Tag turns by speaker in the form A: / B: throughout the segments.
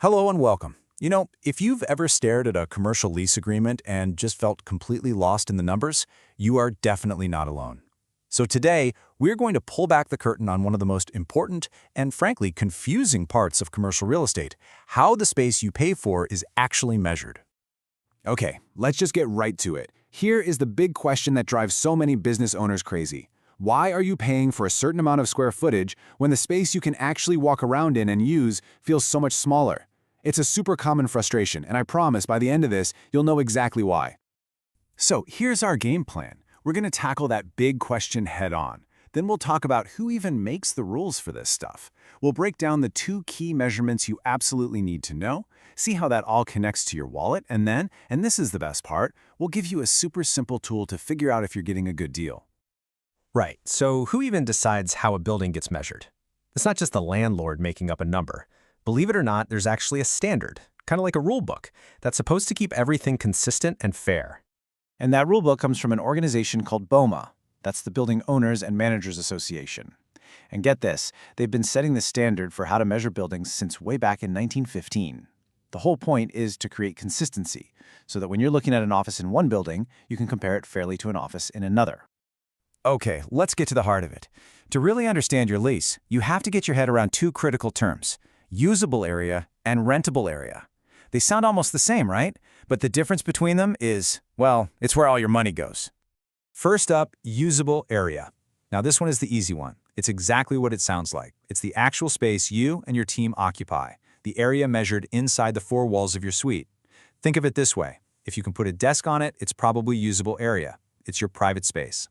A: Hello and welcome. If you've ever stared at a commercial lease agreement and just felt completely lost in the numbers, you are definitely not alone. So today, we're going to pull back the curtain on one of the most important and frankly confusing parts of commercial real estate, how the space you pay for is actually measured.
B: Okay, let's just get right to it. Here is the big question that drives so many business owners crazy. Why are you paying for a certain amount of square footage when the space you can actually walk around in and use feels so much smaller? It's a super common frustration, and I promise by the end of this, you'll know exactly why. So here's our game plan. We're going to tackle that big question head on. Then we'll talk about who even makes the rules for this stuff. We'll break down the two key measurements you absolutely need to know, see how that all connects to your wallet, and then, and this is the best part, we'll give you a super simple tool to figure out if you're getting a good deal.
C: Right, so who even decides how a building gets measured? It's not just the landlord making up a number. Believe it or not, there's actually a standard, kind of like a rule book, that's supposed to keep everything consistent and fair.
B: And that rulebook comes from an organization called BOMA. That's the Building Owners and Managers Association. And get this, they've been setting the standard for how to measure buildings since way back in 1915. The whole point is to create consistency, so that when you're looking at an office in one building, you can compare it fairly to an office in another.
A: Okay, let's get to the heart of it. To really understand your lease, you have to get your head around two critical terms: usable area and rentable area. They sound almost the same, right? But the difference between them is, well, it's where all your money goes. First up, usable area. Now this one is the easy one. It's exactly what it sounds like. It's the actual space you and your team occupy, the area measured inside the four walls of your suite. Think of it this way. If you can put a desk on it, it's probably usable area. It's your private space.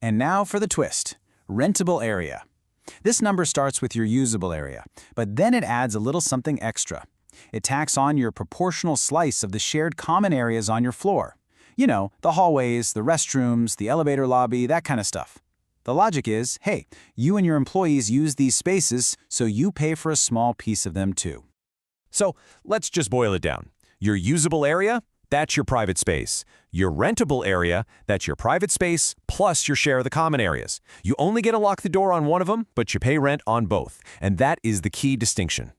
A: And now for the twist, rentable area. This number starts with your usable area, but then it adds a little something extra. It tacks on your proportional slice of the shared common areas on your floor. You know, the hallways, the restrooms, the elevator lobby, that kind of stuff. The logic is, hey, you and your employees use these spaces, so you pay for a small piece of them too.
D: So let's just boil it down. Your usable area, that's your private space. Your rentable area, that's your private space plus your share of the common areas. You only get to lock the door on one of them, but you pay rent on both. And that is the key distinction.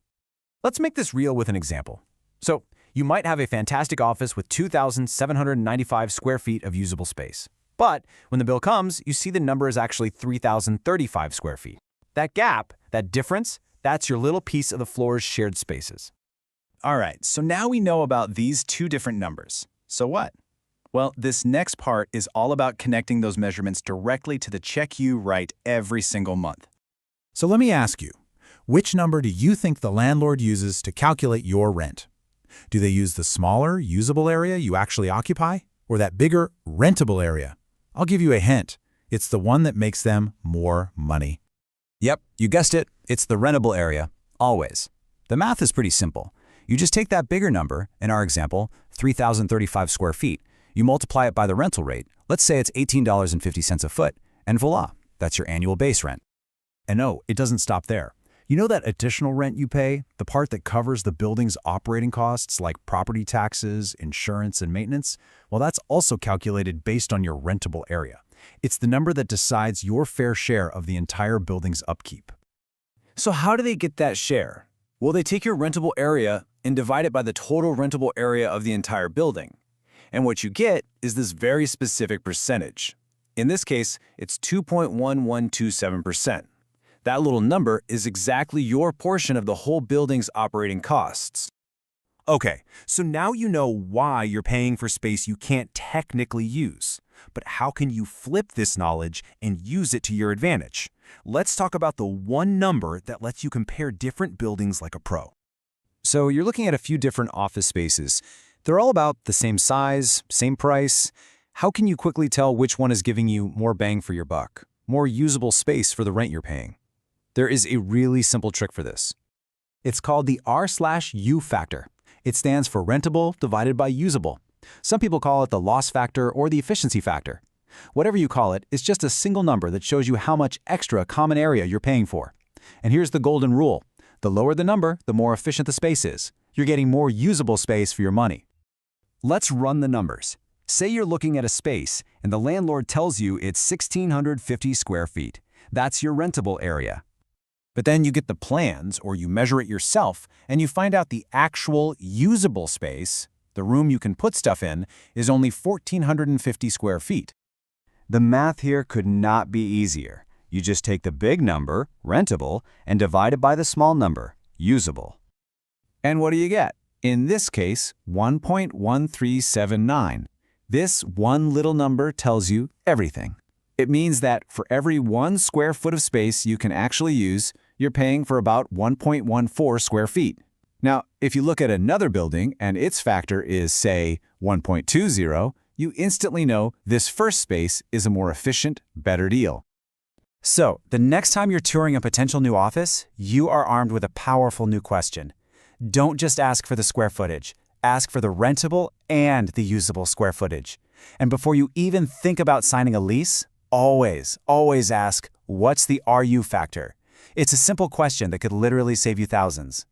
A: Let's make this real with an example. So you might have a fantastic office with 2,795 square feet of usable space. But when the bill comes, you see the number is actually 3,035 square feet. That gap, that difference, that's your little piece of the floor's shared spaces.
B: All right, so now we know about these two different numbers. So what? Well, this next part is all about connecting those measurements directly to the check you write every single month.
A: So let me ask you, which number do you think the landlord uses to calculate your rent? Do they use the smaller, usable area you actually occupy, or that bigger, rentable area? I'll give you a hint. It's the one that makes them more money. Yep, you guessed it. It's the rentable area, always. The math is pretty simple. You just take that bigger number, in our example, 3,035 square feet, you multiply it by the rental rate, let's say it's $18.50 a foot, and voila, that's your annual base rent. And no, it doesn't stop there. You know that additional rent you pay, the part that covers the building's operating costs like property taxes, insurance, and maintenance? Well, that's also calculated based on your rentable area. It's the number that decides your fair share of the entire building's upkeep.
B: So how do they get that share? Well, they take your rentable area and divide it by the total rentable area of the entire building. And what you get is this very specific percentage. In this case, it's 2.1127%. That little number is exactly your portion of the whole building's operating costs.
D: Okay, so now you know why you're paying for space you can't technically use. But how can you flip this knowledge and use it to your advantage? Let's talk about the one number that lets you compare different buildings like a pro.
A: So you're looking at a few different office spaces. They're all about the same size, same price. How can you quickly tell which one is giving you more bang for your buck, more usable space for the rent you're paying? There is a really simple trick for this. It's called the R/U factor. It stands for rentable divided by usable. Some people call it the loss factor or the efficiency factor. Whatever you call it, it's just a single number that shows you how much extra common area you're paying for. And here's the golden rule. The lower the number, the more efficient the space is. You're getting more usable space for your money. Let's run the numbers. Say you're looking at a space and the landlord tells you it's 1,650 square feet. That's your rentable area. But then you get the plans, or you measure it yourself, and you find out the actual usable space, the room you can put stuff in, is only 1,450 square feet.
E: The math here could not be easier. You just take the big number, rentable, and divide it by the small number, usable.
A: And what do you get? In this case, 1.1379. This one little number tells you everything. It means that for every 1 square foot of space you can actually use, you're paying for about 1.14 square feet. Now, if you look at another building and its factor is, say, 1.20, you instantly know this first space is a more efficient, better deal. So, the next time you're touring a potential new office, you are armed with a powerful new question. Don't just ask for the square footage. Ask for the rentable and the usable square footage. And before you even think about signing a lease, always ask, what's the RU factor? It's a simple question that could literally save you thousands.